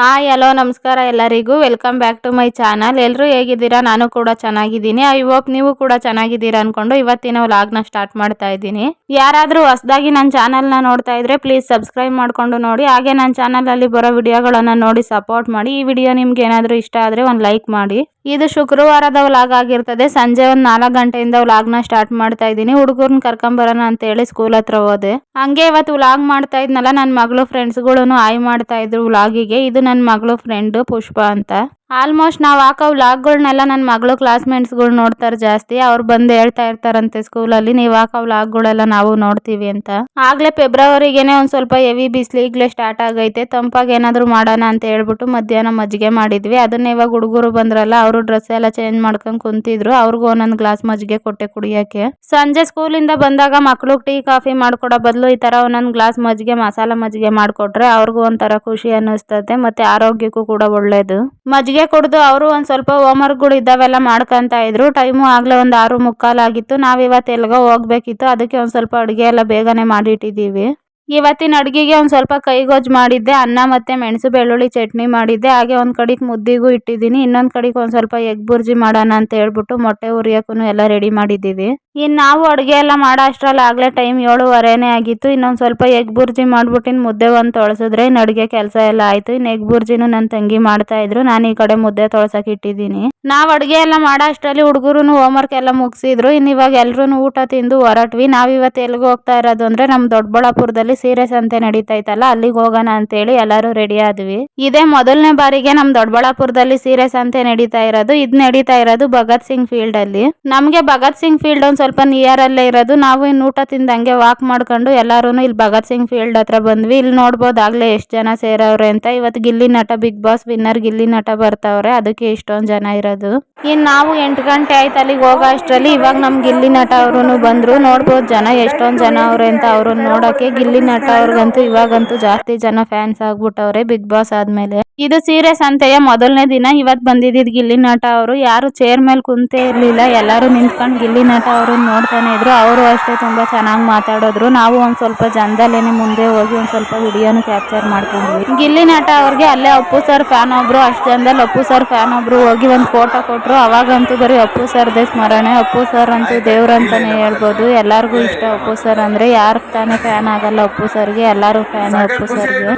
Hi hello ನಮಸ್ಕಾರ ಎಲ್ಲರಿಗೂ welcome back to my channel. ಎಲ್ಲರೂ ಹೇಗಿದ್ದೀರಾ? ನಾನು ಕೂಡ ಚೆನ್ನಾಗಿದ್ದೀನಿ. ಐ ಹೋಪ್ ನೀವು ಕೂಡ ಚೆನ್ನಾಗಿದ್ದೀರಾ ಅನ್ಕೊಂಡು ಇವತ್ತಿನ ವ್ಲಾಗ್ನ ಸ್ಟಾರ್ಟ್ ಮಾಡ್ತಾ ಇದ್ದೀನಿ. ಯಾರಾದರೂ ಹೊಸದಾಗಿ ನನ್ನ ಚಾನಲ್ನ ನೋಡ್ತಾ ಇದ್ರೆ ಪ್ಲೀಸ್ ಸಬ್ಸ್ಕ್ರೈಬ್ ಮಾಡ್ಕೊಂಡು ನೋಡಿ. ಹಾಗೆ ನನ್ನ ಚಾನಲಲ್ಲಿ ಬರೋ ವಿಡಿಯೋಗಳನ್ನು ನೋಡಿ ಸಪೋರ್ಟ್ ಮಾಡಿ. ಈ ವಿಡಿಯೋ ನಿಮ್ಗೆ ಏನಾದರೂ ಇಷ್ಟ ಆದರೆ ಒಂದು ಲೈಕ್ ಮಾಡಿ. ಇದು ಶುಕ್ರವಾರದ ವ್ಲಾಗ್ ಆಗಿರ್ತದೆ. ಸಂಜೆ ಒಂದು 4 ಗಂಟೆಯಿಂದ ವ್ಲಾಗ್ನ ಸ್ಟಾರ್ಟ್ ಮಾಡ್ತಾ ಇದ್ದೀನಿ. ಹುಡುಗರನ್ನ ಕರ್ಕೊಂಬರೋಣ ಅಂತೇಳಿ ಸ್ಕೂಲ್ ಹತ್ರ ಹೋದೆ. ಹಂಗೆ ಇವತ್ತು ವ್ಲಾಗ್ ಮಾಡ್ತಾ ಇದ್ನಲ್ಲ, ನನ್ನ ಮಗಳು ಫ್ರೆಂಡ್ಸ್ಗಳು ಆಯ್ ಮಾಡ್ತಾ ಇದ್ರು ವ್ಲಾಗಿಗೆ. ಇದು ನನ್ನ ಮಗಳು ಫ್ರೆಂಡ್ ಪುಷ್ಪ ಅಂತ. ಆಲ್ಮೋಸ್ಟ್ ನಾವು ಹಾಕೋ ವ್ಲಾಗ್ಗಳನ್ನೆಲ್ಲ ನನ್ನ ಮಗಳು ಕ್ಲಾಸ್ಮೇಟ್ಸ್ಗಳು ನೋಡ್ತಾರೆ ಜಾಸ್ತಿ. ಅವ್ರು ಬಂದು ಹೇಳ್ತಾ ಇರ್ತಾರಂತೆ ಸ್ಕೂಲಲ್ಲಿ, ನೀವು ಹಾಕೋ ವ್ಲಾಗ್ಗಳೆಲ್ಲ ನಾವು ನೋಡ್ತೀವಿ ಅಂತ. ಆಗ್ಲೇ ಫೆಬ್ರವರಿಗೇನೆ ಒಂದು ಸ್ವಲ್ಪ ಹೆವಿ ಬಿಸಿಲು ಈಗಲೇ ಸ್ಟಾರ್ಟ್ ಆಗೈತೆ. ತಂಪಾಗಿ ಏನಾದರೂ ಮಾಡೋಣ ಅಂತ ಹೇಳ್ಬಿಟ್ಟು ಮಧ್ಯಾಹ್ನ ಮಜ್ಜಿಗೆ ಮಾಡಿದ್ವಿ. ಅದನ್ನ ಇವಾಗ ಹುಡುಗರು ಬಂದ್ರಲ್ಲ, ಅವರು ಡ್ರೆಸ್ ಎಲ್ಲ ಚೇಂಜ್ ಮಾಡ್ಕೊಂಡು ಕುಂತಿದ್ರು. ಅವ್ರಿಗೂ ಒಂದೊಂದು ಗ್ಲಾಸ್ ಮಜ್ಜಿಗೆ ಕೊಟ್ಟೆ ಕುಡಿಯೋಕ್ಕೆ. ಸಂಜೆ ಸ್ಕೂಲಿಂದ ಬಂದಾಗ ಮಕ್ಳಿಗೆ ಟೀ ಕಾಫಿ ಮಾಡ್ಕೊಡೋ ಬದಲು ಈ ಥರ ಒಂದೊಂದು ಗ್ಲಾಸ್ ಮಜ್ಜಿಗೆ, ಮಸಾಲ ಮಜ್ಜಿಗೆ ಮಾಡಿಕೊಟ್ರೆ ಅವ್ರಿಗೂ ಒಂಥರ ಖುಷಿ ಅನ್ನಿಸ್ತದೆ, ಮತ್ತೆ ಆರೋಗ್ಯಕ್ಕೂ ಕೂಡ ಒಳ್ಳೇದು. ಮಜ್ಜಿಗೆ ಕುಡಿದು ಅವರು ಒಂದು ಸ್ವಲ್ಪ ಹೋಮ್ವರ್ಕ್ಗಳು ಇದ್ದಾವೆಲ್ಲ ಮಾಡ್ಕೊಂತ ಇದ್ರು. ಟೈಮು ಆಗಲೇ ಒಂದು 6:45 ಆಗಿತ್ತು. ನಾವಿವತ್ತು ಎಲ್ಗೋ ಹೋಗ್ಬೇಕಿತ್ತು, ಅದಕ್ಕೆ ಒಂದು ಸ್ವಲ್ಪ ಅಡುಗೆ ಎಲ್ಲ ಬೇಗನೆ ಮಾಡಿಟ್ಟಿದ್ದೀವಿ. ಇವತ್ತಿನ ಅಡುಗೆಗೆ ಒಂದು ಸ್ವಲ್ಪ ಕೈಗೊಜ್ಜು ಮಾಡಿದ್ದೆ. ಅನ್ನ ಮತ್ತು ಮೆಣಸು ಬೆಳ್ಳುಳ್ಳಿ ಚಟ್ನಿ ಮಾಡಿದ್ದೆ. ಹಾಗೆ ಒಂದು ಕಡೆಗೆ ಮುದ್ದಿಗೂ ಇಟ್ಟಿದ್ದೀನಿ. ಇನ್ನೊಂದು ಕಡೆಗೆ ಒಂದು ಸ್ವಲ್ಪ ಎಗ್ ಬುರ್ಜಿ ಮಾಡೋಣ ಅಂತ ಹೇಳ್ಬಿಟ್ಟು ಮೊಟ್ಟೆ ಹುರಿಯೋಕ್ಕೂ ಎಲ್ಲ ರೆಡಿ ಮಾಡಿದ್ದೀವಿ. ಇನ್ನು ನಾವು ಅಡುಗೆ ಎಲ್ಲ ಮಾಡೋ ಅಷ್ಟರಲ್ಲಿ ಆಗಲೇ ಟೈಮ್ 7:15 ಆಗಿತ್ತು. ಇನ್ನೊಂದು ಸ್ವಲ್ಪ ಎಗ್ ಬುರ್ಜಿ ಮಾಡ್ಬಿಟ್ಟು ಮುದ್ದೆ ಒಂದು ತೊಳಸಿದ್ರೆ ಇನ್ನು ಅಡುಗೆ ಕೆಲಸ ಎಲ್ಲ ಆಯಿತು. ಇನ್ನು ಎಗ್ ಬುರ್ಜಿನೂ ನನ್ನ ತಂಗಿ ಮಾಡ್ತಾ ಇದ್ರು, ನಾನು ಈ ಕಡೆ ಮುದ್ದೆ ತೊಳ್ಸಕ್ಕೆ ಇಟ್ಟಿದ್ದೀನಿ. ನಾವು ಅಡುಗೆ ಎಲ್ಲ ಮಾಡೋ ಅಷ್ಟರಲ್ಲಿ ಹುಡುಗರು ಹೋಮ್ವರ್ಕ್ ಎಲ್ಲ ಮುಗಿಸಿದ್ರು. ಇನ್ನು ಇವಾಗ ಎಲ್ಲರೂ ಊಟ ತಿಂದು ಹೊರಟ್ವಿ. ನಾವಿವತ್ತು ಎಲ್ಲಿಗೆ ಹೋಗ್ತಾ ಇರೋದು ಅಂದರೆ ನಮ್ಮ ದೊಡ್ಡಬಳ್ಳಾಪುರದಲ್ಲಿ ಸೀರೆ ಸಂತೆ ನಡೀತಾ ಇತ್ತಲ್ಲ, ಅಲ್ಲಿಗೆ ಹೋಗೋಣ ಅಂತೇಳಿ ಎಲ್ಲರೂ ರೆಡಿ ಆದ್ವಿ. ಇದೇ ಮೊದಲನೇ ಬಾರಿಗೆ ನಮ್ಮ ದೊಡ್ಡಬಳ್ಳಾಪುರದಲ್ಲಿ ಸೀರೆ ಸಂತೆ ನಡೀತಾ ಇರೋದು. ಇದು ನಡೀತಾ ಇರೋದು ಭಗತ್ ಸಿಂಗ್ ಫೀಲ್ಡ್ ಅಲ್ಲಿ. ನಮಗೆ ಭಗತ್ ಸಿಂಗ್ ಫೀಲ್ಡ್ ಒಂದು ಸ್ವಲ್ಪ ನಿಯರ್ ಅಲ್ಲೇ ಇರೋದು. ನಾವು ಇನ್ನು ಊಟ ತಿಂದಂಗೆ ವಾಕ್ ಮಾಡ್ಕೊಂಡು ಎಲ್ಲಾರು ಇಲ್ಲಿ ಭಗತ್ ಸಿಂಗ್ ಫೀಲ್ಡ್ ಹತ್ರ ಬಂದ್ವಿ. ಇಲ್ಲಿ ನೋಡ್ಬೋದು ಆಗ್ಲೇ ಎಷ್ಟು ಜನ ಸೇರವ್ರೆ ಅಂತ. ಇವತ್ತು ಗಿಲ್ಲಿ ನಟ ಬಿಗ್ ಬಾಸ್ ವಿನ್ನರ್ ಗಿಲ್ಲಿ ನಟ ಬರ್ತಾವ್ರೆ, ಅದಕ್ಕೆ ಇಷ್ಟೊಂದು ಜನ ಇರೋದು. ಇನ್ನು ನಾವು 8 ಗಂಟೆ ಆಯ್ತು ಅಲ್ಲಿಗೆ ಹೋಗೋ ಅಷ್ಟರಲ್ಲಿ. ಇವಾಗ ನಮ್ ಗಿಲ್ಲಿ ನಟ ಅವರು ಬಂದ್ರು. ನೋಡ್ಬೋದು ಜನ ಎಷ್ಟೊಂದು ಜನ ಅವ್ರೆ ಅಂತ ಅವ್ರನ್ನ ನೋಡಕ್ಕೆ. ಗಿಲ್ಲಿ ನಟ ಅವ್ರಿಗಂತೂ ಇವಾಗಂತೂ ಜಾಸ್ತಿ ಜನ ಫ್ಯಾನ್ಸ್ ಆಗ್ಬಿಟ್ಟವ್ರೆ ಬಿಗ್ ಬಾಸ್ ಆದ್ಮೇಲೆ. ಇದು ಸೀರೆ ಸಂತೆಯ ಮೊದಲನೇ ದಿನ. ಇವತ್ತು ಬಂದಿದ್ದು ಗಿಲ್ಲಿ ನಟ ಅವರು. ಯಾರು ಚೇರ್ ಮೇಲೆ ಕುಂತೇ ಇರ್ಲಿಲ್ಲ, ಎಲ್ಲರೂ ನಿಂತ್ಕೊಂಡು ಗಿಲ್ಲಿ ನಟ ಅವ್ರನ್ನ ನೋಡ್ತಾನೆ ಇದ್ರು. ಅವರು ಅಷ್ಟೇ ತುಂಬಾ ಚೆನ್ನಾಗಿ ಮಾತಾಡಿದ್ರು. ನಾವು ಒಂದ್ ಸ್ವಲ್ಪ ಜನದಲ್ಲೇನೆ ಮುಂದೆ ಹೋಗಿ ಒಂದ್ ಸ್ವಲ್ಪ ವಿಡಿಯೋನು ಕ್ಯಾಪ್ಚರ್ ಮಾಡ್ಕೊಂಡ್ವಿ. ಗಿಲ್ಲಿ ನಟ ಅವ್ರಿಗೆ ಅಲ್ಲೇ ಅಪ್ಪು ಸರ್ ಫ್ಯಾನ್ ಒಬ್ರು, ಅಷ್ಟು ಜನದಲ್ಲಿ ಅಪ್ಪು ಸರ್ ಫ್ಯಾನ್ ಒಬ್ರು ಹೋಗಿ ಒಂದು ಫೋಟೋ ಕೊಟ್ರು. ಅವಾಗಂತೂ ಬರೀ ಅಪ್ಪು ಸರ್ದೇ ಸ್ಮರಣೆ. ಅಪ್ಪು ಸರ್ ಅಂತೂ ದೇವ್ರಂತಾನೆ ಹೇಳ್ಬೋದು. ಎಲ್ಲರಿಗೂ ಇಷ್ಟ ಅಪ್ಪು ಸರ್ ಅಂದ್ರೆ, ಯಾರು ತಾನೇ ಫ್ಯಾನ್ ಆಗಲ್ಲ ಅಪ್ಪು ಸರ್ಗೆ? ಎಲ್ಲರೂ ಫ್ಯಾನ್ ಅಪ್ಪು ಸರ್ಗೆ.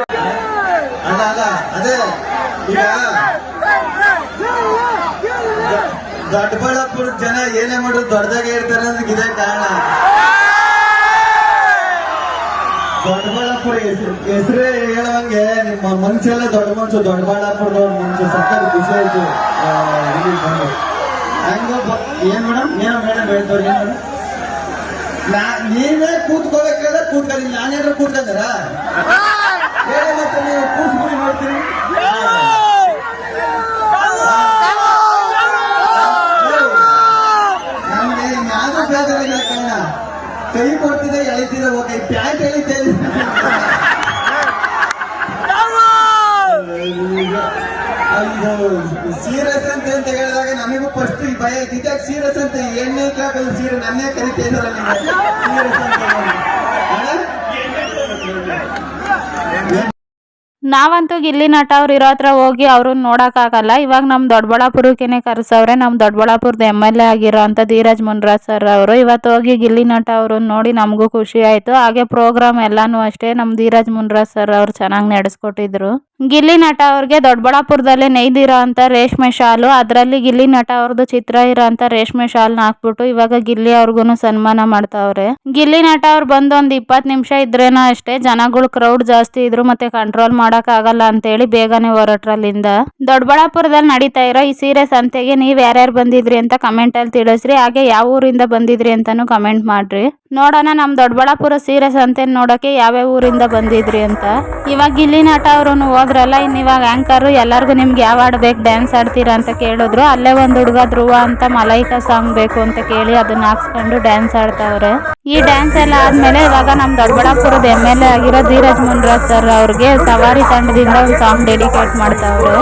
ದೊಡ್ಡಬಳ್ಳಾಪುರ ಜನ ಏನೇ ಮಾಡೋದು ದೊಡ್ಡದಾಗೆ ಇರ್ತಾರೆ ಅಂದ್ರೆ ಇದೇ ಕಾರಣ. ದೊಡ್ಡಬಳ್ಳಾಪುರ ಹೆಸರೇ ಹೇಳುವಂಗೆ ನಿಮ್ಮ ಮನ್ಸೆಲ್ಲ ದೊಡ್ಡ ಮನ್ಸು. ದೊಡ್ಡಬಳ್ಳಾಪುರದವ್ರ ಮನ್ಸು ಸಕ್ಕತ್ ಖುಷಿ ಆಯ್ತು. ಹಂಗ ಏನ್ ಮೇಡಮ್ ಮೇಡಮ್ ಹೇಳ್ತವ್ರಿ ಏನ್ ಮೇಡಮ್, ನೀವೇ ಕೂತ್ಕೋಬೇಕಾದ್ರೆ ಕೂತ್ಕೊಳ್ಳಿ, ನಾನೇನಾದ್ರು ಕೂತ್ಕೊಂಡಾರ ಹೇಳಿ. ಮತ್ತೆ ನೀವು ಕೂತ್ಬಿಡಿ ನೋಡ್ತೀರಿ. ನಮ್ಗೆ ಯಾರು ಬೇಜಾರಾಗಿಲ್ಲ ಕಣ್ಣ. ಕೈ ಕೊಡ್ತಿದ್ದೆ ಎಳಿತಿದ್ದೆ, ಹೋಗಿ ಪ್ಯಾಂಟ್ ಎಳಿತಾ ಇದ್ದೆ. ಸೀರಿಯಸ್ ಅಂತ ಹೇಳಿದಾಗ ನಮಗೂ ಫಸ್ಟ್ ಭಯ ಇದ್ದಿದ್ದೆ. ಸೀರಿಯಸ್ ಅಂತ ಎಣ್ಣೆ ಕಾಕಲು ಸೀರೆ ನನ್ನೇ ಕರಿತಾ ಇದ್ದಾರ ಸೀರಿಯಸ್ ಅಂತ. ನಾವಂತೂ ಗಿಲ್ಲಿ ನಟ ಅವ್ರು ಇರೋ ಹತ್ರ ಹೋಗಿ ಅವ್ರನ್ನ ನೋಡೋಕ್ಕಾಗಲ್ಲ. ಇವಾಗ ನಮ್ಮ ದೊಡ್ಡಬಳ್ಳಾಪುರಕ್ಕೇನೆ ಕರೆಸವ್ರೆ. ನಮ್ಮ ದೊಡ್ಡಬಳ್ಳಾಪುರದ MLA ಆಗಿರೋ ಅಂತ ಧೀರಜ್ ಮುನ್ರಾಜ್ ಸರ್ ಅವರು. ಇವತ್ತು ಹೋಗಿ ಗಿಲ್ಲಿ ನಟ ಅವ್ರನ್ನ ನೋಡಿ ನಮಗೂ ಖುಷಿ ಆಯಿತು. ಹಾಗೆ ಪ್ರೋಗ್ರಾಮ್ ಎಲ್ಲಾನು ಅಷ್ಟೇ ನಮ್ಮ ಧೀರಜ್ ಮುನ್ರಾಜ್ ಸರ್ ಅವರು ಚೆನ್ನಾಗಿ ನಡೆಸ್ಕೊಟ್ಟಿದ್ರು. ಗಿಲ್ಲಿ ನಟ ಅವ್ರಿಗೆ ದೊಡ್ಡಬಳ್ಳಾಪುರದಲ್ಲೇ ನೇಯ್ದಿರೋ ಅಂತ ರೇಷ್ಮೆ ಶಾಲು, ಅದರಲ್ಲಿ ಗಿಲ್ಲಿ ನಟ ಅವ್ರದ್ದು ಚಿತ್ರ ಇರೋ ಅಂತ ರೇಷ್ಮೆ ಶಾಲ್ನ ಹಾಕ್ಬಿಟ್ಟು ಇವಾಗ ಗಿಲ್ಲಿ ಅವ್ರಿಗೂ ಸನ್ಮಾನ ಮಾಡ್ತಾವ್ರೆ. ಗಿಲ್ಲಿ ನಟ ಅವ್ರು ಬಂದು ಒಂದು 20 ನಿಮಿಷ ಇದ್ರೇನೋ ಅಷ್ಟೇ ಜನಗಳು ಕ್ರೌಡ್ ಜಾಸ್ತಿ ಇದ್ರು, ಮತ್ತೆ ಕಂಟ್ರೋಲ್ ಆಗಲ್ಲ ಅಂತೇಳಿ ಬೇಗನೆ ಹೊರಟ್ರಲ್ಲಿಂದ. ದೊಡ್ಡಬಳ್ಳಾಪುರದಲ್ಲಿ ನಡೀತಾ ಇರೋ ಈ ಸೀರೆ ಸಂತೆಗೆ ನೀವ್ ಯಾರ್ಯಾರು ಬಂದಿದ್ರಿ ಅಂತ ಕಮೆಂಟ್ ಅಲ್ಲಿ ತಿಳಿಸ್ರಿ. ಹಾಗೆ ಯಾವ ಊರಿಂದ ಬಂದಿದ್ರಿ ಅಂತಾನು ಕಮೆಂಟ್ ಮಾಡ್ರಿ. ನೋಡೋಣ ನಮ್ ದೊಡ್ಡಬಳ್ಳಾಪುರ ಸೀರೆ ಸಂತೆ ನೋಡಕ್ಕೆ ಯಾವ್ಯಾವ ಊರಿಂದ ಬಂದಿದ್ರಿ ಅಂತ. ಇವಾಗ ಗಿಲ್ಲಿ ನಟ ಅವರು ಹೋದ್ರಲ್ಲ, ಇನ್ ಇವಾಗ ಆಂಕರ್ ಎಲ್ಲರಿಗೂ ನಿಮ್ಗೆ ಯಾವ ಹಾಡ್ ಬೇಕು, ಡ್ಯಾನ್ಸ್ ಆಡ್ತೀರಾ ಅಂತ ಕೇಳಿದ್ರು. ಅಲ್ಲೇ ಒಂದ್ ಹುಡುಗ ಧ್ರುವ ಅಂತ ಮಲೈಕಾ ಸಾಂಗ್ ಬೇಕು ಅಂತ ಕೇಳಿ ಅದನ್ನ ಹಾಕ್ಸ್ಕೊಂಡು ಡ್ಯಾನ್ಸ್ ಆಡ್ತಾವ್ರೆ. ಈ ಡ್ಯಾನ್ಸ್ ಎಲ್ಲ ಆದ್ಮೇಲೆ ಇವಾಗ ನಮ್ ದೊಡ್ಡಬಳ್ಳಾಪುರದ MLA ಆಗಿರೋ ಧೀರಜ್ ಮುನ್ರಾಜ್ ಸರ್ ಅವ್ರಿಗೆ ಸವಾರಿ ತಂಡದಿಂದ ಒಂದು ಸಾಂಗ್ ಡೆಡಿಕೇಟ್ ಮಾಡ್ತಾವ್ರೆ.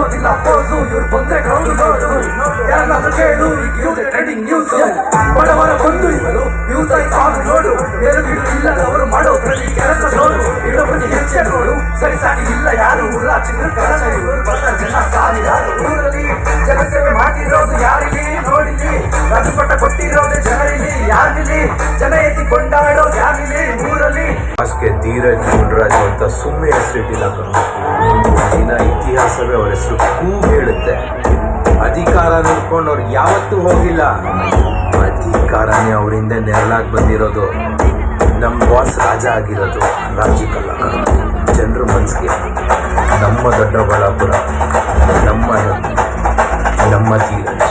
ಸರಿ ಸಾಗಿ ಇಲ್ಲ ಯಾರು ಧೀರಜ್ ಮುನ್ರಾಜ್ ಅಂತ ಸುಮ್ಮನೆ ಹೆಸರಿಟ್ಟಿಲ್ಲ ಕಣೋ. ದಿನ ಇತಿಹಾಸವೇ ಅವ್ರ ಹೆಸರು ಕೂಗ್ ಹೇಳುತ್ತೆ. ಅಧಿಕಾರ ನೋಡ್ಕೊಂಡು ಅವ್ರು ಯಾವತ್ತೂ ಹೋಗಿಲ್ಲ. ಅಧಿಕಾರನೇ ಅವರಿಂದ ನೆರಳಾಗಿ ಬಂದಿರೋದು. ನಮ್ಮ ಬಾಸ್ ರಾಜ ಆಗಿರೋದು ರಾಜಿಕಲ್ಲ ಕಣೋ, ಜನರ ಮನಸ್ಸಿಗೆ. ನಮ್ಮ ದೊಡ್ಡಬಳ್ಳಾಪುರ, ನಮ್ಮ ಹೆಮ್ಮೆ, ನಮ್ಮ ಧೀರಜ್.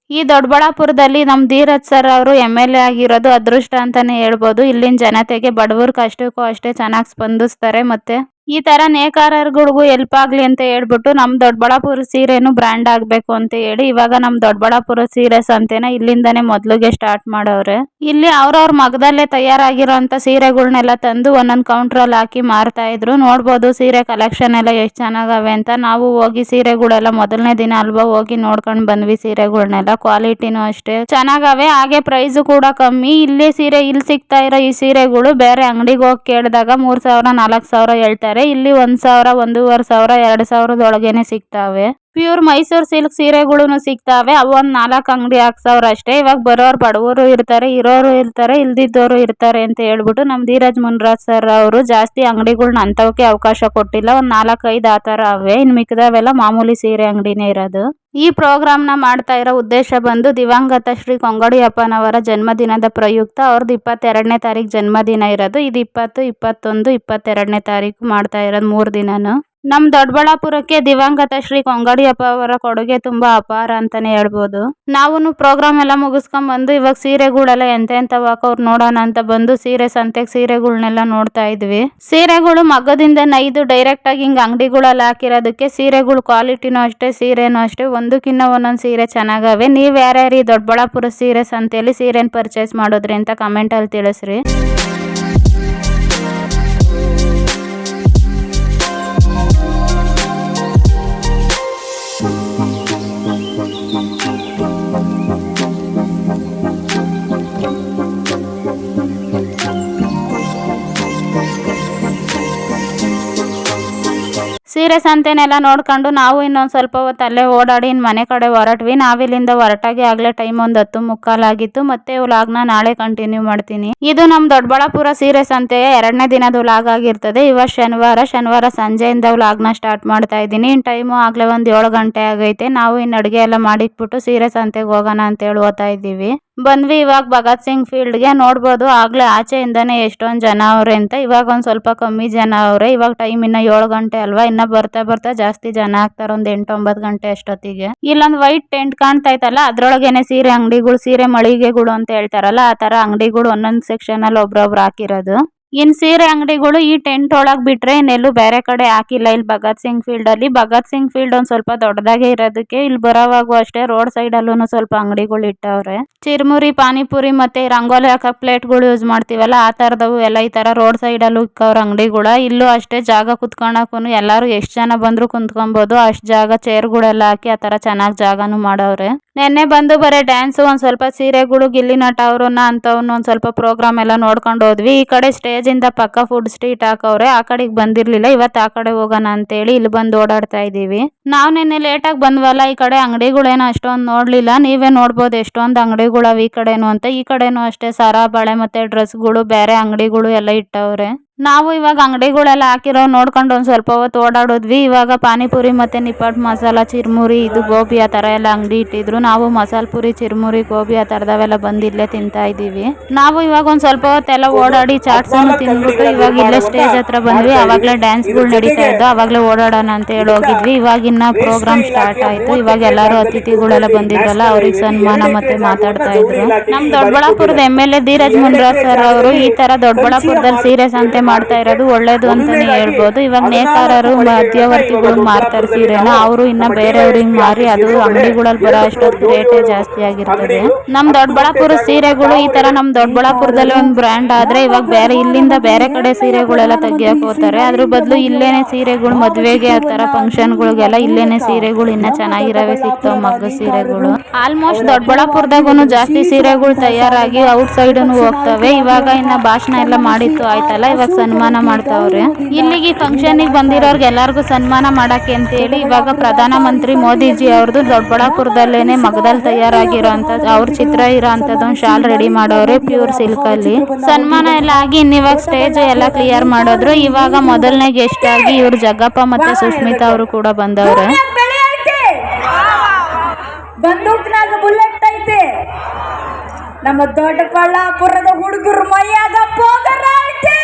ಈ ದೊಡ್ಡಬಳ್ಳಾಪುರದಲ್ಲಿ ನಮ್ಮ ಧೀರಜ್ ಸರ್ ಅವರು MLA ಆಗಿರೋದು ಅದೃಷ್ಟ ಅಂತಾನೆ ಹೇಳ್ಬೋದು. ಇಲ್ಲಿನ ಜನತೆಗೆ ಬಡವ್ರ ಕಷ್ಟಕ್ಕೂ ಅಷ್ಟೇ ಚೆನ್ನಾಗಿ ಸ್ಪಂದಿಸ್ತಾರೆ. ಮತ್ತೆ ಈ ತರ ನೇಕಾರರುಗಳಿಗೂ ಹೆಲ್ಪ್ ಆಗ್ಲಿ ಅಂತ ಹೇಳ್ಬಿಟ್ಟು ನಮ್ಮ ದೊಡ್ಡಬಳ್ಳಾಪುರ ಸೀರೆನು ಬ್ರ್ಯಾಂಡ್ ಆಗ್ಬೇಕು ಅಂತ ಹೇಳಿ ಇವಾಗ ನಮ್ಮ ದೊಡ್ಡಬಳ್ಳಾಪುರ ಸೀರೆ ಸಂತೆನ ಇಲ್ಲಿಂದಾನೇ ಮೊದ್ಲಿಗೆ ಸ್ಟಾರ್ಟ್ ಮಾಡವ್ರೆ. ಇಲ್ಲಿ ಅವ್ರವ್ರ ಮಗದಲ್ಲೇ ತಯಾರಾಗಿರೋಂಥ ಸೀರೆಗಳ್ನೆಲ್ಲ ತಂದು ಒಂದೊಂದು ಕೌಂಟ್ರಲ್ಲಿ ಹಾಕಿ ಮಾರ್ತಾ ಇದ್ರು. ನೋಡ್ಬೋದು ಸೀರೆ ಕಲೆಕ್ಷನ್ ಎಲ್ಲ ಎಷ್ಟು ಚೆನ್ನಾಗವೆ ಅಂತ. ನಾವು ಹೋಗಿ ಸೀರೆಗಳೆಲ್ಲ ಮೊದಲನೇ ದಿನ ಅಲ್ವಾ ಹೋಗಿ ನೋಡ್ಕೊಂಡು ಬಂದ್ವಿ. ಸೀರೆಗಳ್ನೆಲ್ಲ ಕ್ವಾಲಿಟಿನೂ ಅಷ್ಟೇ ಚೆನ್ನಾಗವೆ, ಹಾಗೆ ಪ್ರೈಸ್ ಕೂಡ ಕಮ್ಮಿ. ಇಲ್ಲಿ ಸಿಗ್ತಾ ಇರೋ ಈ ಸೀರೆಗಳು ಬೇರೆ ಅಂಗಡಿಗೆ ಹೋಗಿ ಕೇಳಿದಾಗ 3000 4000 ಹೇಳ್ತಾರೆ. ಇಲ್ಲಿ 1000 1500 2000 ಸಿಗ್ತಾವೆ. ಪ್ಯೂರ್ ಮೈಸೂರು ಸಿಲ್ಕ್ ಸೀರೆಗಳು ಸಿಗ್ತಾವೆ. ಅವು ಒಂದು 4 ಅಂಗಡಿ ಹಾಕ್ಸವ್ರ ಅಷ್ಟೇ. ಇವಾಗ ಬರೋರು ಬಡವರು ಇರ್ತಾರೆ, ಇರೋರು ಇರ್ತಾರೆ, ಇಲ್ದಿದ್ದವರು ಇರ್ತಾರೆ ಅಂತ ಹೇಳ್ಬಿಟ್ಟು ನಮ್ಮ ಧೀರಜ್ ಮುನ್ರಾಜ್ ಸರ್ ಅವರು ಜಾಸ್ತಿ ಅಂಗಡಿಗಳ್ನ ಅಂತವಕ್ಕೆ ಅವಕಾಶ ಕೊಟ್ಟಿಲ್ಲ. ಒಂದು 4-5 ಆ ಥರ ಅವೆ. ಇನ್ನು ಮಿಕ್ಕದವೆಲ್ಲ ಮಾಮೂಲಿ ಸೀರೆ ಅಂಗಡಿನೇ ಇರೋದು. ಈ ಪ್ರೋಗ್ರಾಮ್ನ ಮಾಡ್ತಾ ಇರೋ ಉದ್ದೇಶ ಬಂದು ದಿವಂಗತ ಶ್ರೀ ಕೊಂಗಡಿಯಪ್ಪನವರ ಜನ್ಮದಿನದ ಪ್ರಯುಕ್ತ ಅವ್ರದ್ದು 22ನೇ ತಾರೀಕು ಜನ್ಮದಿನ ಇರೋದು. ಇದು 20, 21, 22ನೇ ತಾರೀಕು ಮಾಡ್ತಾ ಇರೋದು 3 ದಿನನು. ನಮ್ಮ ದೊಡ್ಡಬಳ್ಳಾಪುರಕ್ಕೆ ದಿವಂಗತ ಶ್ರೀ ಕೊಂಗಡಿಯಪ್ಪ ಅವರ ಕೊಡುಗೆ ತುಂಬಾ ಅಪಾರ ಅಂತಾನೆ ಹೇಳ್ಬೋದು. ನಾವು ಪ್ರೋಗ್ರಾಮ್ ಎಲ್ಲ ಮುಗಿಸ್ಕೊಂಡ್ ಬಂದು ಇವಾಗ ಸೀರೆಗಳೆಲ್ಲ ಎಂತೆಂಥವು ಹಾಕೋರು ನೋಡೋಣ ಅಂತ ಬಂದು ಸೀರೆ ಸಂತೆಗೆ ಸೀರೆಗಳ್ನೆಲ್ಲ ನೋಡ್ತಾ ಇದ್ವಿ. ಸೀರೆಗಳು ಮಗ್ಗದಿಂದ ನೈದು ಡೈರೆಕ್ಟ್ ಆಗಿ ಹಿಂಗೆ ಅಂಗಡಿಗಳಲ್ಲಿ ಹಾಕಿರೋದಕ್ಕೆ ಸೀರೆಗಳು ಕ್ವಾಲಿಟಿನೂ ಅಷ್ಟೇ, ಸೀರೆನೂ ಅಷ್ಟೇ, ಒಂದಕ್ಕಿಂತ ಒಂದೊಂದು ಸೀರೆ ಚೆನ್ನಾಗವೆ. ನೀವು ಯಾರ್ಯಾರು ಈ ದೊಡ್ಡಬಳ್ಳಾಪುರ ಸೀರೆ ಸಂತೆಯಲ್ಲಿ ಸೀರೆನ ಪರ್ಚೇಸ್ ಮಾಡೋದ್ರಿ ಅಂತ ಕಮೆಂಟಲ್ಲಿ ತಿಳಿಸ್ರಿ. ಸೀರೆ ಸಂತೆನೆಲ್ಲ ನೋಡ್ಕೊಂಡು ನಾವು ಇನ್ನೊಂದು ಸ್ವಲ್ಪ ಹೊತ್ತು ಅಲ್ಲೇ ಓಡಾಡಿ ಇನ್ನು ಮನೆ ಕಡೆ ಹೊರಟ್ವಿ. ನಾವಿಲ್ಲಿಂದ ಹೊರಟಾಗಿ ಆಗಲೇ ಟೈಮ್ ಒಂದು 10:15 ಆಗಿತ್ತು. ಮತ್ತೆ ವ್ಲಾಗ್ನ ನಾಳೆ ಕಂಟಿನ್ಯೂ ಮಾಡ್ತೀನಿ. ಇದು ನಮ್ಮ ದೊಡ್ಡಬಳ್ಳಾಪುರ ಸೀರೆ ಸಂತೆಯ 2ನೇ ದಿನದ ವ್ಲಾಗ್ ಆಗಿರ್ತದೆ. ಇವಾಗ ಶನಿವಾರ ಸಂಜೆಯಿಂದ ವ್ಲಾಗ್ನ ಸ್ಟಾರ್ಟ್ ಮಾಡ್ತಾ ಇದ್ದೀನಿ. ಇನ್ನು ಟೈಮು ಆಗಲೇ ಒಂದು 7 ಗಂಟೆ ಆಗೈತೆ. ನಾವು ಇನ್ನು ಅಡುಗೆ ಎಲ್ಲ ಮಾಡಿಟ್ಬಿಟ್ಟು ಸೀರೆ ಸಂತೆಗೆ ಹೋಗೋಣ ಅಂತೇಳಿ ಓದ್ತಾ ಇದ್ದೀವಿ. ಬಂದ್ವಿ ಇವಾಗ ಭಗತ್ ಸಿಂಗ್ ಫೀಲ್ಡ್ಗೆ. ನೋಡ್ಬೋದು ಆಗ್ಲೇ ಆಚೆಯಿಂದಾನೆ ಎಷ್ಟೊಂದು ಜನ ಅವ್ರೆ ಅಂತ. ಇವಾಗ ಒಂದು ಸ್ವಲ್ಪ ಕಮ್ಮಿ ಜನ ಅವ್ರೆ. ಇವಾಗ ಟೈಮ್ ಇನ್ನ 7 ಗಂಟೆ ಅಲ್ವಾ, ಇನ್ನ ಬರ್ತಾ ಜಾಸ್ತಿ ಜನ ಆಗ್ತಾರೆ. ಒಂದು 8-9 ಗಂಟೆ ಅಷ್ಟೊತ್ತಿಗೆ. ಇಲ್ಲೊಂದು ವೈಟ್ ಟೆಂಟ್ ಕಾಣ್ತಾ ಇತ್ತಲ್ಲ, ಅದ್ರೊಳಗೇನೆ ಸೀರೆ ಅಂಗಡಿಗಳು, ಸೀರೆ ಮಳಿಗೆಗಳು ಅಂತ ಹೇಳ್ತಾರಲ್ಲ, ಆ ತರ ಅಂಗಡಿಗಳು ಒಂದೊಂದು ಸೆಕ್ಷನ್ ಅಲ್ಲಿ ಒಬ್ರೊಬ್ರು ಹಾಕಿರೋದು. ಇನ್ ಸೀರೆ ಅಂಗಡಿಗಳು ಈ ಟೆಂಟ್ ಒಳಗ್ ಬಿಟ್ರೆ ಇನ್ನೆಲ್ಲೂ ಬೇರೆ ಕಡೆ ಹಾಕಿಲ್ಲ. ಇಲ್ಲಿ ಭಗತ್ ಸಿಂಗ್ ಫೀಲ್ಡ್ ಅಲ್ಲಿ. ಭಗತ್ ಸಿಂಗ್ ಫೀಲ್ಡ್ ಒಂದ್ ಸ್ವಲ್ಪ ದೊಡ್ಡದಾಗೆ ಇರೋದಕ್ಕೆ ಇಲ್ಲಿ ಬರೋವಾಗೂ ಅಷ್ಟೇ ರೋಡ್ ಸೈಡ್ ಅಲ್ಲೂ ಸ್ವಲ್ಪ ಅಂಗಡಿಗಳು ಇಟ್ಟವ್ರೆ. ಚಿರ್ಮುರಿ, ಪಾನಿಪುರಿ ಮತ್ತೆ ರಂಗೋಲಿ ಹಾಕಕ್ ಪ್ಲೇಟ್ಗಳು ಯೂಸ್ ಮಾಡ್ತೀವಲ್ಲ, ಆ ತರದವು ಎಲ್ಲ ಈ ತರ ರೋಡ್ ಸೈಡ್ ಅಲ್ಲೂ ಇಕ್ಕವ್ರ ಅಂಗಡಿಗಳ. ಇಲ್ಲೂ ಅಷ್ಟೇ ಜಾಗ ಕುತ್ಕೊಳಕ್ಕೂ ಎಲ್ಲಾರು ಎಷ್ಟ್ ಜನ ಬಂದ್ರು ಕುಂತ್ಕೊಬಹುದು ಅಷ್ಟ್ ಜಾಗ, ಚೇರ್ಗಳೆಲ್ಲ ಹಾಕಿ ಆ ತರ ಚೆನ್ನಾಗ್ ಜಾಗನು ಮಾಡವ್ರೆ. ನೆನ್ನೆ ಬಂದು ಬರೀ ಡ್ಯಾನ್ಸ್, ಒಂದ್ ಸ್ವಲ್ಪ ಸೀರೆಗಳು, ಗಿಲ್ಲಿ ನಟ ಅವ್ರನ್ನ ಅಂತವ್ನ ಒಂದ್ ಸ್ವಲ್ಪ ಪ್ರೋಗ್ರಾಮ್ ಎಲ್ಲ ನೋಡ್ಕೊಂಡು ಹೋದ್ವಿ. ಈ ಕಡೆ ಸ್ಟೇಜ್ ಇಂದ ಪಕ್ಕ ಫುಡ್ ಸ್ಟ್ರೀಟ್ ಹಾಕವ್ರೆ. ಆ ಕಡೆಗೆ ಬಂದಿರ್ಲಿಲ್ಲ, ಇವತ್ತು ಆ ಕಡೆ ಹೋಗೋಣ ಅಂತೇಳಿ ಇಲ್ಲಿ ಬಂದು ಓಡಾಡ್ತಾ ಇದೀವಿ. ನಾವ್ ನಿನ್ನೆ ಲೇಟಾಗಿ ಬಂದ್ವಲ್ಲ, ಈ ಕಡೆ ಅಂಗಡಿಗಳೇನೋ ಅಷ್ಟೊಂದು ನೋಡ್ಲಿಲ್ಲ. ನೀವೇ ನೋಡ್ಬೋದು ಎಷ್ಟೊಂದು ಅಂಗಡಿಗಳು ಅವ ಈ ಕಡೆನು ಅಂತ. ಈ ಕಡೆನು ಅಷ್ಟೇ ಸರ, ಬಳೆ ಮತ್ತೆ ಡ್ರೆಸ್ಗಳು, ಬೇರೆ ಅಂಗಡಿಗಳು ಎಲ್ಲ ಇಟ್ಟವ್ರೆ. ನಾವು ಇವಾಗ ಅಂಗಡಿಗಳೆಲ್ಲ ಹಾಕಿರೋ ನೋಡ್ಕೊಂಡು ಒಂದ್ ಸ್ವಲ್ಪ ಹೊತ್ತು ಓಡಾಡಿದ್ವಿ. ಇವಾಗ ಪಾನಿಪುರಿ ಮತ್ತೆ ನಿಪ್ಪಟ್ಟು ಮಸಾಲ, ಚಿರ್ಮುರಿ, ಇದು ಗೋಬಿ ಆ ತರ ಎಲ್ಲ ಅಂಗಡಿ ಇಟ್ಟಿದ್ರು. ನಾವು ಮಸಾಲ ಪುರಿ, ಚಿರ್ಮುರಿ, ಗೋಬಿ ಆ ತರದವೆಲ್ಲ ಬಂದು ಇಲ್ಲೇ ತಿಂತಾ ಇದೀವಿ. ನಾವು ಇವಾಗ ಒಂದ್ ಸ್ವಲ್ಪ ಹೊತ್ತೆಲ್ಲ ಓಡಾಡಿ ಚಾಟ್ಸ್ ಅನ್ನು ತಿಂದ್ಬಿಟ್ಟು ಇವಾಗ ಇಲ್ಲೇ ಸ್ಟೇಜ್ ಹತ್ರ ಬಂದ್ವಿ. ಅವಾಗ್ಲೇ ಡ್ಯಾನ್ಸ್ಗಳು ನಡೀತಾ ಇದ್ದು, ಅವಾಗ್ಲೇ ಓಡಾಡೋಣ ಅಂತ ಹೇಳಿ ಹೋಗಿದ್ವಿ. ಇವಾಗ ಇನ್ನ ಪ್ರೋಗ್ರಾಮ್ ಸ್ಟಾರ್ಟ್ ಆಯ್ತು. ಇವಾಗ ಎಲ್ಲಾರು ಅತಿಥಿಗಳೆಲ್ಲ ಬಂದಿದ್ರಲ್ಲ, ಅವ್ರಿಗೆ ಸನ್ಮಾನ ಮತ್ತೆ ಮಾತಾಡ್ತಾ ಇದ್ರು. ನಮ್ ದೊಡ್ಡಬಳ್ಳಾಪುರದ MLA ಧೀರಜ್ ಮುನ್ರಾಜ್ ಸರ್ ಅವರು ಈ ತರ ದೊಡ್ಡಬಳ್ಳಾಪುರದಲ್ಲಿ ಸೀರೆ ಸಂತೆ ಮಾಡ್ತಾ ಇರೋದು ಒಳ್ಳೇದು ಅಂತಾನೆ ಹೇಳ್ಬೋದು. ಇವಾಗ ನೇಕಾರರು, ಮಧ್ಯವರ್ತಿಗಳು ಮಾರ್ತಾರೆ ಸೀರೆನ, ಅವರು ಇನ್ನ ಬೇರೆಯವ್ರಿಗೆ ಮಾರಿ ಅದು ಅಂಗಡಿಗಳಲ್ಲಿ ಬರೋ ಅಷ್ಟೊತ್ತು ರೇಟೇ ಜಾಸ್ತಿ ಆಗಿರ್ತದೆ. ನಮ್ ದೊಡ್ಡಬಳ್ಳಾಪುರ ಸೀರೆಗಳು ಈ ತರ ನಮ್ ದೊಡ್ಡಬಳ್ಳಾಪುರದಲ್ಲಿ ಒಂದು ಬ್ರ್ಯಾಂಡ್ ಆದ್ರೆ ಇವಾಗ ಬೇರೆ ಇಲ್ಲಿಂದ ಬೇರೆ ಕಡೆ ಸೀರೆಗಳೆಲ್ಲ ತೆಗಿಯಕ್ ಹೋಗ್ತಾರೆ. ಅದ್ರ ಬದಲು ಇಲ್ಲೇನೆ ಸೀರೆಗಳು ಮದ್ವೆಗೆ ಆ ತರ ಫಂಕ್ಷನ್ಗಳಿಗೆಲ್ಲ ಇಲ್ಲೇನೆ ಸೀರೆಗಳು ಇನ್ನ ಚೆನ್ನಾಗಿರವೆ ಸಿಗ್ತಾವ, ಮಗ್ಗ ಸೀರೆಗಳು. ಆಲ್ಮೋಸ್ಟ್ ದೊಡ್ಡಬಳ್ಳಾಪುರದಾಗೂ ಜಾಸ್ತಿ ಸೀರೆಗಳು ತಯಾರಾಗಿ ಔಟ್ ಸೈಡ್ ಹೋಗ್ತವೆ. ಇವಾಗ ಇನ್ನ ಭಾಷಣ ಎಲ್ಲ ಮಾಡಿತ್ತು ಆಯ್ತಲ್ಲ, ಇವಾಗ ಸನ್ಮಾನ ಮಾಡ್ತಾವ್ರೆ. ಇಲ್ಲಿಗೆ ಫಂಕ್ಷನ್ ಬಂದಿರೋರ್ಗೆ ಎಲ್ಲಾರ್ಗು ಸನ್ಮಾನ ಮಾಡಕ್ಕೆ ಅಂತೇಳಿ ಇವಾಗ ಪ್ರಧಾನ ಮಂತ್ರಿ ಮೋದಿಜಿ ಅವ್ರದ್ದು ದೊಡ್ಡಬಳ್ಳಾಪುರದಲ್ಲೇನೆ ಮಗದಲ್ಲಿ ತಯಾರಾಗಿರೋ ಅಂತ ಅವ್ರ ಚಿತ್ರ ಇರೋ ಅಂತದೊಂದು ಶಾಲ್ ರೆಡಿ ಮಾಡೋರೆ ಪ್ಯೂರ್ ಸಿಲ್ಕ್ ಅಲ್ಲಿ. ಸನ್ಮಾನ ಎಲ್ಲ ಆಗಿ ಇವಾಗ ಸ್ಟೇಜ್ ಎಲ್ಲ ಕ್ಲಿಯರ್ ಮಾಡಿದ್ರು. ಇವಾಗ ಮೊದಲನೇ ಗೆಸ್ಟ್ ಆಗಿ ಇವ್ರು ಜಗ್ಗಪ್ಪ ಮತ್ತೆ ಸುಷ್ಮಿತಾ ಅವರು ಕೂಡ ಬಂದವ್ರೆ. ಬಂದೂಕ್ನಾಗ ಬುಲೆಟ್ ಐತೆ. ನಮ್ಮ ದೊಡ್ಡಬಳ್ಳಾಪುರದ ಹುಡುಗರು ಮೈಯಾಗ ಪೋಗರ ಐತೆ.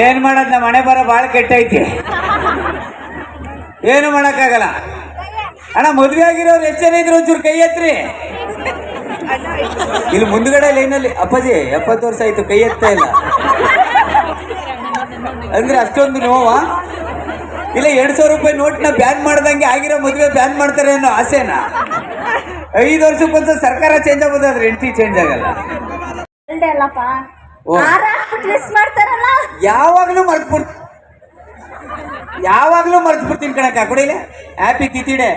ಏನ್ ಮಾಡೋದ್ ನಮ್ಮ ಮನೆ ಬರೋ ಬಾಳ ಕೆಟ್ಟೈತಿ, ಏನು ಮಾಡಕ್ಕಾಗಲ್ಲ. ಅಣ್ಣ ಮದ್ವೆ ಆಗಿರೋರು ಎಷ್ಟು ಜನ ಇದ್ರು ಒಂಚೂರು ಕೈ ಎತ್ರಿ. ಇಲ್ಲಿ ಮುಂದ್ಗಡೆ ಲೈನಲ್ಲಿ ಅಪ್ಪಾಜಿ 70 ವರ್ಷ ಆಯ್ತು ಕೈ ಎತ್ತಾ ಇಲ್ಲ ಅಂದ್ರೆ ಅಷ್ಟೊಂದು ನೋವಾ? ಇಲ್ಲ 200 ರೂಪಾಯಿ ನೋಟ್ನ ಬ್ಯಾನ್ ಮಾಡ್ದಂಗೆ ಆಗಿರೋ ಮದುವೆ ಬ್ಯಾನ್ ಮಾಡ್ತಾರೆ ಅನ್ನೋ ಆಸೆನಾ? 5 ವರ್ಷಕ್ಕೊಂದ್ಸ ಸರ್ಕಾರ ಚೇಂಜ್ ಆಗೋದು, ಆದ್ರೆ ಹೆಂಡತಿ ಚೇಂಜ್ ಆಗಲ್ಲ. ಯಾವಾಗ್ಲೂ ಮರ್ತ್ಬಿಡ್ತೀನಿ ಕಣಕ್ಕ. ಕೊಡಿಲ್ಲ ಹ್ಯಾಪಿ ತಿಥಿಡೆ.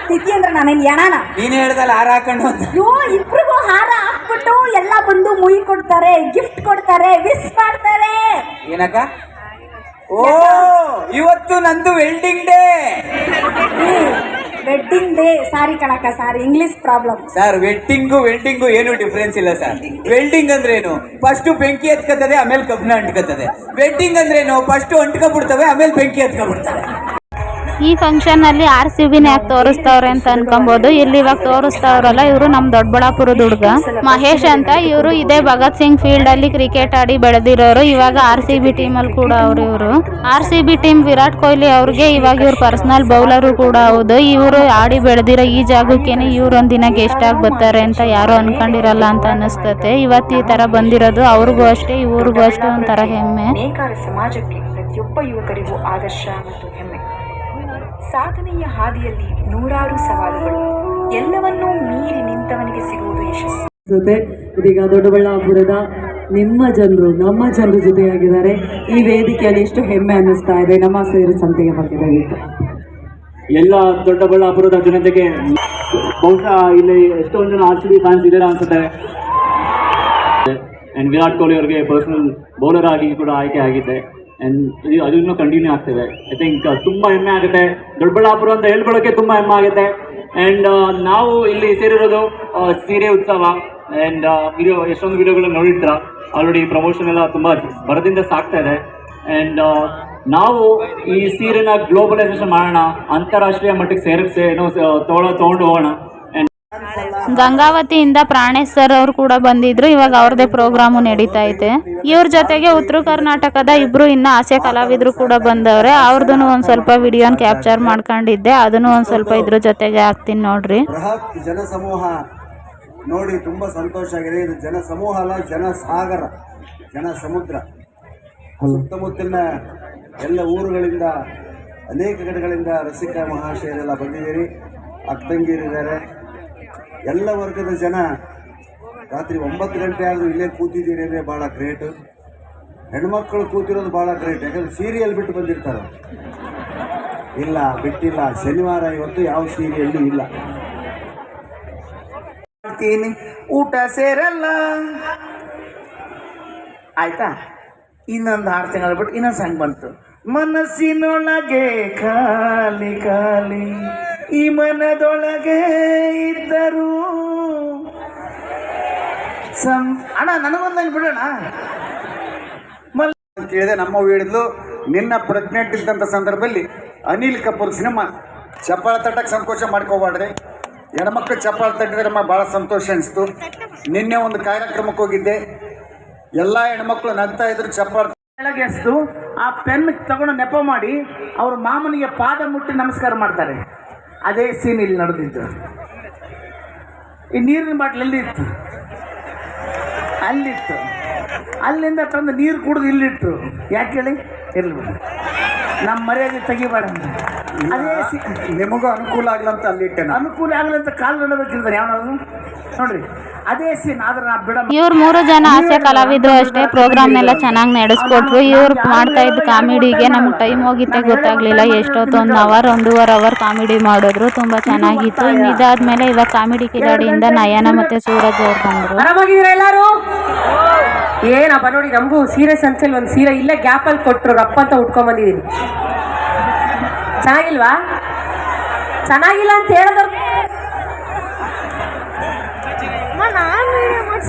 ತಿಥಿ ಅಂದ್ರೆ ನಾನೇನ್ ಎಣಾನ? ನೀನೇ ಹೇಳ್ದಲ್ಲ ಹಾರ ಹಾಕೊಂಡು ಅಂತ. ಇಬ್ರಿಗೂ ಹಾರ ಹಾಕ್ಬಿಟ್ಟು ಎಲ್ಲ ಬಂದು ಮುಯಿ ಕೊಡ್ತಾರೆ, ಗಿಫ್ಟ್ ಕೊಡ್ತಾರೆ, ವಿಶ್ ಮಾಡ್ತಾರೆ. ಏನಕ್ಕ? ಓ ಇವತ್ತು ನಂದು welding day. Wedding day. Sorry ಕಣಕ್ಕ, sorry English problem. Sir welding ಏನು ಡಿಫ್ರೆನ್ಸ್ ಇಲ್ಲ ಸರ್. ವೆಲ್ಡಿಂಗ್ ಅಂದ್ರೇನು? ಫಸ್ಟ್ ಬೆಂಕಿ ಎತ್ಕತ್ತದೆ ಆಮೇಲೆ ಕಬ್ಬಿಣ ಅಂಟ್ಕತ್ತದೆ. ವೆಡ್ಡಿಂಗ್ ಅಂದ್ರೇನು? ಫಸ್ಟ್ ಅಂಟ್ಕೊಬಿಡ್ತವೆ ಆಮೇಲೆ ಬೆಂಕಿ ಎತ್ಕೊಬಿಡ್ತವೆ. ಈ ಫಂಕ್ಷನ್ ಅಲ್ಲಿ RCBನ ಯಾಕೆ ತೋರಿಸ್ತಾವ್ರೆ ಅಂತ ಅನ್ಕೊಬಹುದು. ಇಲ್ಲಿ ಇವಾಗ ತೋರಿಸ್ತಾವ್ರಲ್ಲ ಇವರು ನಮ್ ದೊಡ್ಡಬಳ್ಳಾಪುರದ ಹುಡುಗ ಮಹೇಶ್ ಅಂತ. ಇವರು ಇದೇ ಭಗತ್ ಸಿಂಗ್ ಫೀಲ್ಡ್ ಅಲ್ಲಿ ಕ್ರಿಕೆಟ್ ಆಡಿ ಬೆಳೆದಿರೋರು. ಇವಾಗ RCB ಟೀಮ್ ಅಲ್ಲಿ ಕೂಡ ಇವರು RCB ಟೀಮ್ ವಿರಾಟ್ ಕೊಹ್ಲಿ ಅವ್ರಿಗೆ ಇವಾಗ ಇವ್ರ ಪರ್ಸನಲ್ ಬೌಲರು ಕೂಡ ಹೌದು. ಇವರು ಆಡಿ ಬೆಳೆದಿರೋ ಈ ಜಾಗಕ್ಕೇನೆ ಇವ್ರೊಂದಿನ ಗೆಸ್ಟ್ ಆಗಿ ಬರ್ತಾರೆ ಅಂತ ಯಾರು ಅನ್ಕೊಂಡಿರಲ್ಲ ಅಂತ ಅನಿಸ್ತತೆ. ಇವತ್ತು ಈ ತರ ಬಂದಿರೋದು ಅವ್ರಿಗೂ ಅಷ್ಟೇ ಇವ್ರಿಗೂ ಅಷ್ಟೇ ಒಂಥರ ಹೆಮ್ಮೆ. ನೇಕಾರ ಸಮಾಜಕ್ಕೆ ಪ್ರತಿಯೊಬ್ಬ ಯುವಕರಿಗೂ ಆದರ್ಶ ಮತ್ತು ಹೆಮ್ಮೆ. ಸಾಧನೆಯ ಹಾದಿಯಲ್ಲಿ ನೂರಾರು ಸವಾಲುಗಳು, ಎಲ್ಲವನ್ನೂ ಮೀರಿ ನಿಂತವನಿಗೆ ಸಿಗುವುದು ಯಶಸ್ಸು. ಜೊತೆ ಇದೀಗ ದೊಡ್ಡಬಳ್ಳಾಪುರದ ನಿಮ್ಮ ಜನರು ನಮ್ಮ ಜನರ ಜೊತೆಯಾಗಿದ್ದಾರೆ. ಈ ವೇದಿಕೆಯಲ್ಲಿ ಎಷ್ಟು ಹೆಮ್ಮೆ ಅನ್ನಿಸ್ತಾ ಇದೆ. ನಮ್ಮ ಸೇರಿ ಸಂತೆಗೆ ಬಗ್ಗೆ ದಯವಿಟ್ಟು ಎಲ್ಲ ದೊಡ್ಡಬಳ್ಳಾಪುರದ ಜನತೆಗೆ, ಬಹುಶಃ ಇಲ್ಲಿ ಎಷ್ಟೊಂದು ಜನ RCB ಫ್ಯಾನ್ಸ್ ಇದ್ದಾರೆ ಅನ್ಸುತ್ತೆ. ಆ್ಯಂಡ್ ವಿರಾಟ್ ಕೊಹ್ಲಿ ಅವರಿಗೆ ಪರ್ಸನಲ್ ಬೌಲರ್ ಆಗಿ ಕೂಡ ಆಯ್ಕೆ ಆಗಿದೆ. ಆ್ಯಂಡ್ ಅದನ್ನು ಕಂಟಿನ್ಯೂ ಆಗ್ತದೆ. ಐ ಥಿಂಕ್ ತುಂಬ ಹೆಮ್ಮೆ ಆಗುತ್ತೆ. ದೊಡ್ಡಬಳ್ಳಾಪುರ ಅಂತ ಹೇಳ್ಕೊಳ್ಳೋಕ್ಕೆ ತುಂಬ ಹೆಮ್ಮೆ ಆಗುತ್ತೆ. ಆ್ಯಂಡ್ ನಾವು ಇಲ್ಲಿ ಸೇರಿರೋದು ಸೀರೆ ಉತ್ಸವ. ಆ್ಯಂಡ್ ಎಷ್ಟೊಂದು ವಿಡಿಯೋಗಳನ್ನ ನೋಡಿರ್ತೀರ ಆಲ್ರೆಡಿ. ಪ್ರಮೋಷನ್ ಎಲ್ಲ ತುಂಬ ಭರದಿಂದ ಸಾಕ್ತಾ ಇದೆ. ಆ್ಯಂಡ್ ನಾವು ಈ ಸೀರೆನ ಗ್ಲೋಬಲೈಸೇಷನ್ ಮಾಡೋಣ, ಅಂತಾರಾಷ್ಟ್ರೀಯ ಮಟ್ಟಕ್ಕೆ ತೊಗೊಂಡು ಹೋಗೋಣ. ಗಂಗಾವತಿಯಿಂದ ಪ್ರಾಣೇಶ್ ಸರ್ ಅವ್ರು ಕೂಡ ಬಂದಿದ್ರು. ಇವಾಗ ಅವ್ರದೇ ಪ್ರೋಗ್ರಾಮು ನಡೀತಾ ಐತೆ. ಇವ್ರ ಜೊತೆಗೆ ಉತ್ತರ ಕರ್ನಾಟಕದ ಇಬ್ರು ಇನ್ನ ಹಾಸ್ಯ ಕಲಾವಿದ್ರು ಕೂಡ ಬಂದವ್ರೆ. ಅವ್ರದ್ದು ಒಂದ್ ಸ್ವಲ್ಪ ವಿಡಿಯೋನ ಕ್ಯಾಪ್ಚರ್ ಮಾಡ್ಕೊಂಡಿದ್ದೆ, ಅದನ್ನು ಒಂದ್ ಸ್ವಲ್ಪ ಇದ್ರ ಜೊತೆಗೆ ಹಾಕ್ತೀನಿ ನೋಡ್ರಿ. ಬೃಹತ್ ಜನಸಮೂಹ ನೋಡಿ ತುಂಬ ಸಂತೋಷ ಆಗಿದೆ. ಇದು ಜನಸಮೂಹ ಅಲ್ಲ, ಜನಸಾಗರ, ಜನ ಸಮುದ್ರ. ಸುತ್ತಮುತ್ತಲಿನ ಎಲ್ಲ ಊರುಗಳಿಂದ ಅನೇಕ ಕಡೆಗಳಿಂದ ರಸಿಕ ಮಹಾಶಯರೆಲ್ಲ ಬಂದಿದ್ದೀರಿ. ಅಕ್ಕಂಗಿರಿದ್ದಾರೆ. ಎಲ್ಲ ವರ್ಗದ ಜನ ರಾತ್ರಿ 9 ಗಂಟೆ ಆದರೂ ಇಲ್ಲೇ ಕೂತಿದ್ದೀರಿ ಅಂದರೆ ಭಾಳ ಗ್ರೇಟು. ಹೆಣ್ಮಕ್ಳು ಕೂತಿರೋದು ಭಾಳ ಗ್ರೇಟ್. ಯಾಕಂದರೆ ಸೀರಿಯಲ್ ಬಿಟ್ಟು ಬಂದಿರ್ತಾರೆ. ಇಲ್ಲ ಬಿಟ್ಟಿಲ್ಲ, ಶನಿವಾರ ಇವತ್ತು ಯಾವ ಸೀರಿಯಲ್ಲು ಇಲ್ಲ. ಊಟ ಸೇರಲ್ಲ ಆಯ್ತಾ? ಇನ್ನೊಂದು 6 ತಿಂಗಳು ಬಿಟ್ಟು ಇನ್ನೊಂದು ಸಾಂಗ್ ಬಂತು. ಮನಸ್ಸಿನೊಳಗೆ ಖಾಲಿ ಖಾಲಿ ಈ ಮನದೊಳಗೆ ಇದ್ದರು ಅಣ್ಣ ನನಗೊಂದು ಬಿಡೋಣ ಕೇಳಿದೆ. ನಮ್ಮ ಹೇಳಿದ್ಲು ನಿನ್ನ ಪ್ರೆಗ್ನೆಂಟ್ ಇದ್ದಂಥ ಸಂದರ್ಭದಲ್ಲಿ ಅನಿಲ್ ಕಪೂರ್ ಸಿನಿಮಾ ಚಪ್ಪಾಳ ತಟ್ಟಕ್ಕೆ ಸಂಕೋಚ ಮಾಡ್ಕೋಬಾಡ್ರಿ. ಹೆಣ್ಮಕ್ಳು ಚಪ್ಪಾಳ ತಟ್ಟಿದ್ರೆ ಭಾಳ ಸಂತೋಷ ಅನಿಸ್ತು. ನಿನ್ನೆ ಒಂದು ಕಾರ್ಯಕ್ರಮಕ್ಕೆ ಹೋಗಿದ್ದೆ. ಎಲ್ಲ ಹೆಣ್ಮಕ್ಳು ನಗ್ತಾ ಇದ್ರು, ಚಪ್ಪಾಳ ಕೆಳಗೆ ಎಸ್ದು ಆ ಪೆನ್ ತಗೊಂಡು ನೆಪ ಮಾಡಿ ಅವ್ರ ಮಾಮನಿಗೆ ಪಾದ ಮುಟ್ಟಿ ನಮಸ್ಕಾರ ಮಾಡ್ತಾರೆ. ಅದೇ ಸೀನ್ ಇಲ್ಲಿ ನಡೆದಿದ್ದು. ಈ ನೀರಿನ ಬಾಟ್ಲ್ ಎಲ್ಲಿತ್ತು? ಅಲ್ಲಿತ್ತು. ಅಲ್ಲಿಂದ ತಂದು ನೀರು ಕುಡಿದು ಇಲ್ಲಿಟ್ರು. ಯಾಕೆ ಹೇಳಿ? ಇರಲಿ ನಮ್ಮ ಮರ್ಯಾದೆ ತೆಗಿಬೇಡ. ನಿಮಗೂ ಅನುಕೂಲ ಆಗ್ಲಂತ ಅಲ್ಲಿಟ್ಟೆ ನಾನು. ಅನುಕೂಲ ಆಗ್ಲಂತ ಕಾಲು ನಡಬೇಕಿರ್ತಾರೆ ಯಾವನಾದ್ರು ನೋಡ್ರಿ ಅದೇ ಸೀನ್ ಆದ್ರೆ ನಾ ಬಿಡ ಇವ್ರು 3 ಜನ ಹಾಸ್ಯ ಕಲಾವಿದ್ರು ಅಷ್ಟೇ. ಪ್ರೋಗ್ರಾಮ್ನೆಲ್ಲ ಚೆನ್ನಾಗಿ ನಡೆಸ್ಕೊಟ್ರು. ಇವ್ರು ಮಾಡ್ತಾ ಇದ್ದ ಕಾಮಿಡಿಗೆ ನಮ್ಗೆ ಟೈಮ್ ಹೋಗಿತ್ತೆ ಗೊತ್ತಾಗ್ಲಿಲ್ಲ. ಎಷ್ಟೊತ್ತು 1 ಅವರ್ 1.5 ಅವರ್ ಕಾಮಿಡಿ ಮಾಡಿದ್ರು. ತುಂಬಾ ಚೆನ್ನಾಗಿತ್ತು. ಇದಾದ್ಮೇಲೆ ಇವಾಗ ಕಾಮಿಡಿ ಕಿಲಾಡಿಯಿಂದ ನಯನ ಮತ್ತೆ ಸೂರಜ್ ಅವ್ರು ಬಂದ್ರು. ಆರಾಮಾಗಿದ್ದೀರಾ ಎಲ್ಲಾರು? ಏನಪ್ಪ ನೋಡಿ, ನಮಗೂ ಸೀರೆ ಸಂತೆಲ್ ಒಂದು ಸೀರೆ ಇಲ್ಲೇ ಗ್ಯಾಪಲ್ಲಿ ಕೊಟ್ಟರು, ರಪ್ಪ ಅಂತ ಉಟ್ಕೊಂಡ್ ಬಂದಿದ್ದೀನಿ. ಚೆನ್ನಾಗಿಲ್ವಾ? ಚೆನ್ನಾಗಿಲ್ಲ ಅಂತ ಹೇಳಿದ್ರು.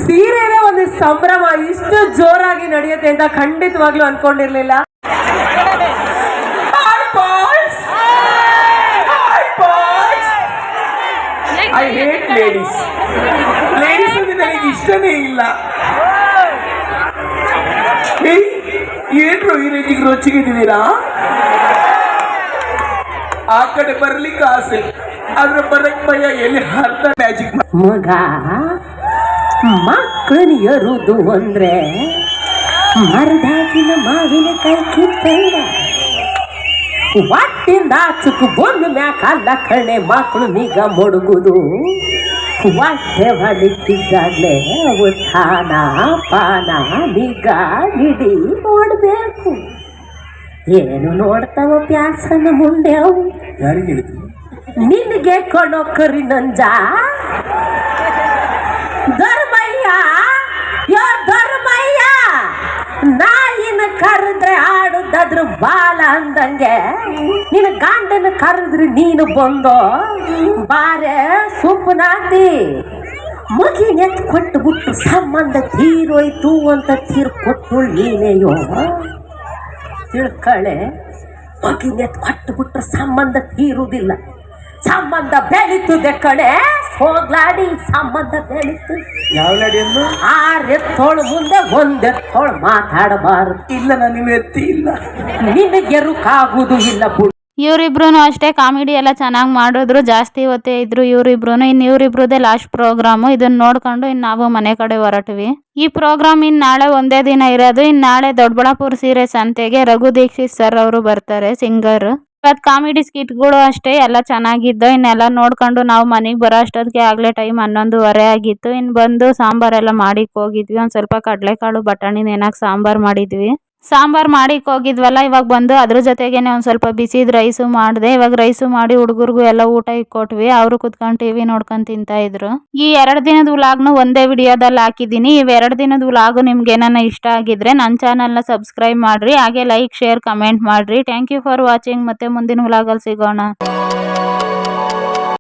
ಸೀರೆನೇ ಒಂದು ಸಂಭ್ರಮ, ಇಷ್ಟು ಜೋರಾಗಿ ನಡೆಯುತ್ತೆ ಅಂತ ಖಂಡಿತವಾಗ್ಲೂ ಅನ್ಕೊಂಡಿರ್ಲಿಲ್ಲ. I hate ladies. ಲೇಡೀಸ್ ಅಂದ್ರೆ ನನಗೆ ಇಷ್ಟನೇ ಇಲ್ಲ. ಏನ್ರು ಈ ರೇಂಜಿಗೆ ರೊಚ್ಚಿಗಿದ್ದೀರಾ? ಆ ಕಡೆ ಬರ್ಲಿಕ್ಕೆ ಆಸೆ, ಆದ್ರೆ ಬರಕ್ ಭಯ. ಎಲ್ಲಿ ಅರ್ಧ ಮ್ಯಾಜಿಕ್ ಮಗ ಮಕ್ಕಳನ್ನ ಎರುದು ಅಂದ್ರೆ ಮರದಾಗಿನ ಮಾವಿನಕಾಯಿ ಕಿತ್ತಲ್ಲ, ಒಟ್ಟಿಂದ ಚುಕ್ಕು ಬಂದು ಮ್ಯಾಕ ಅಲ್ಲ ಕಣೆ ಮಕ್ಕಳು ನೀಗ ಮೊಡಗುದು. ಹೊಟ್ಟೆ ಹೊಡಿತಿದ್ದಾಗಲೇ ಉತ್ಥಾನ ಪಾನ ನಿಗ ನಿಡಿ ನೋಡ್ಬೇಕು. ಏನು ನೋಡ್ತಾವ ಪ್ಯಾಸನ ಮುಂದೆ ಅವು? ಯಾರಿಗೆ ಹೇಳಿದ್ರು? ನಿನಗೆ ಕೊಡೋ ಕರಿ ನಂಜ ಧರ್ಮಯ್ಯ, ಯೋ ಧರ್ಮಯ್ಯ. ನಾಯಿನ ಕರೆದ್ರೆ ಆಡುದಾದ್ರು ಬಾಲ ಅಂದಂಗೆ, ನಿನ್ನ ಗಂಡನ ಕರೆದ್ರೆ ನೀನು ಬಂದೋ ಬಾರೆ ಸುಪ್ಪನಾತಿ. ಮಗಿನೆತ್ ಕೊಟ್ಟು ಬಿಟ್ಟು ಸಂಬಂಧ ತೀರೋಯ್ತು ಅಂತ ತೀರ್ಕೊಟ್ಟು ನೀನೆಯೋ ತಿಳ್ಕಳೆ. ಮಗಿನೆತ್ ಕೊಟ್ಟು ಬಿಟ್ಟು ಸಂಬಂಧ ತೀರುವುದಿಲ್ಲ, ಸಂಬಂಧ ಬೆಳೀತದೆ ಕಣೆ. ಹೋಗ್ಲಾಡಿ ಸಂಬಂಧ ಬೆಳೀತು. ಯಾವ ಲಾಡಿಯನ್ನು? 6 ಎತ್ತೋಳು ಮುಂದೆ 1 ಎತ್ತೋಳು ಮಾತಾಡಬಾರದು. ಇಲ್ಲ, ನಾನು ನಿಮ್ಮ ಎತ್ತಿ ಇಲ್ಲ. ನಿನಗೆರುಕಾಗುವುದು ಇಲ್ಲ ಬಿಡು. ಇವರಿಬ್ರು ಅಷ್ಟೇ ಕಾಮಿಡಿ ಎಲ್ಲ ಚೆನ್ನಾಗಿ ಮಾಡಿದ್ರು. ಜಾಸ್ತಿ ಹೊತ್ತೇ ಇದ್ರು ಇವರಿಬ್ರು. ಇನ್ನು ಇವರಿಬ್ರದೇ ಲಾಸ್ಟ್ ಪ್ರೋಗ್ರಾಮು. ಇದನ್ನ ನೋಡ್ಕೊಂಡು ಇನ್ನು ನಾವು ಮನೆ ಕಡೆ ಹೊರಟ್ವಿ. ಈ ಪ್ರೋಗ್ರಾಮ್ ಇನ್ನು ನಾಳೆ ಒಂದೇ ದಿನ ಇರೋದು. ಇನ್ನು ನಾಳೆ ದೊಡ್ಡಬಳ್ಳಾಪುರ ಸೀರೆ ಸಂತೆಗೆ ರಘು ದೀಕ್ಷಿತ್ ಸರ್ ಅವರು ಬರ್ತಾರೆ, ಸಿಂಗರ್. ಇವತ್ತು ಕಾಮಿಡಿ ಸ್ಕಿಟ್ಗಳು ಅಷ್ಟೇ ಎಲ್ಲ ಚೆನ್ನಾಗಿದ್ದು. ಇನ್ನೆಲ್ಲ ನೋಡ್ಕೊಂಡು ನಾವು ಮನೆಗೆ ಬರೋ ಅಷ್ಟೊತ್ತಿಗೆ ಆಗಲೇ ಟೈಮ್ 11:15 ಆಗಿತ್ತು. ಇನ್ನು ಬಂದು ಸಾಂಬಾರೆಲ್ಲ ಮಾಡಿಕ್ಕೆ ಹೋಗಿದ್ವಿ. ಒಂದು ಸ್ವಲ್ಪ ಕಡಲೆಕಾಳು ಬಟಾಣಿ ನೆನಕ್ಕೆ ಸಾಂಬಾರು ಮಾಡಿದ್ವಿ. ಸಾಂಬಾರು ಮಾಡಿಕ್ಕೆ ಹೋಗಿದ್ವಲ್ಲ, ಇವಾಗ ಬಂದು ಅದ್ರ ಜೊತೆಗೇನೆ ಒಂದು ಸ್ವಲ್ಪ ಬಿಸಿದ ರೈಸು ಮಾಡಿದೆ. ಇವಾಗ ರೈಸು ಮಾಡಿ ಹುಡುಗರಿಗೂ ಎಲ್ಲ ಊಟ ಇಕ್ಕೊಟ್ವಿ. ಅವರು ಕುತ್ಕೊಂಡು ಟಿವಿ ನೋಡ್ಕೊಂಡು ತಿಂತಾ ಇದ್ರು. ಈ 2 ದಿನದ ವ್ಲಾಗ್ನು ಒಂದೇ ವಿಡಿಯೋದಲ್ಲಿ ಹಾಕಿದ್ದೀನಿ. ಇವು 2 ದಿನದ ವ್ಲಾಗು ನಿಮ್ಗೆ ಏನಾನ ಇಷ್ಟ ಆಗಿದ್ರೆ ನನ್ನ ಚಾನಲ್ನ ಸಬ್ಸ್ಕ್ರೈಬ್ ಮಾಡಿರಿ. ಹಾಗೆ ಲೈಕ್, ಶೇರ್, ಕಮೆಂಟ್ ಮಾಡಿರಿ. Thank you for watching. ಮತ್ತೆ ಮುಂದಿನ ವ್ಲಾಗಲ್ಲಿ ಸಿಗೋಣ.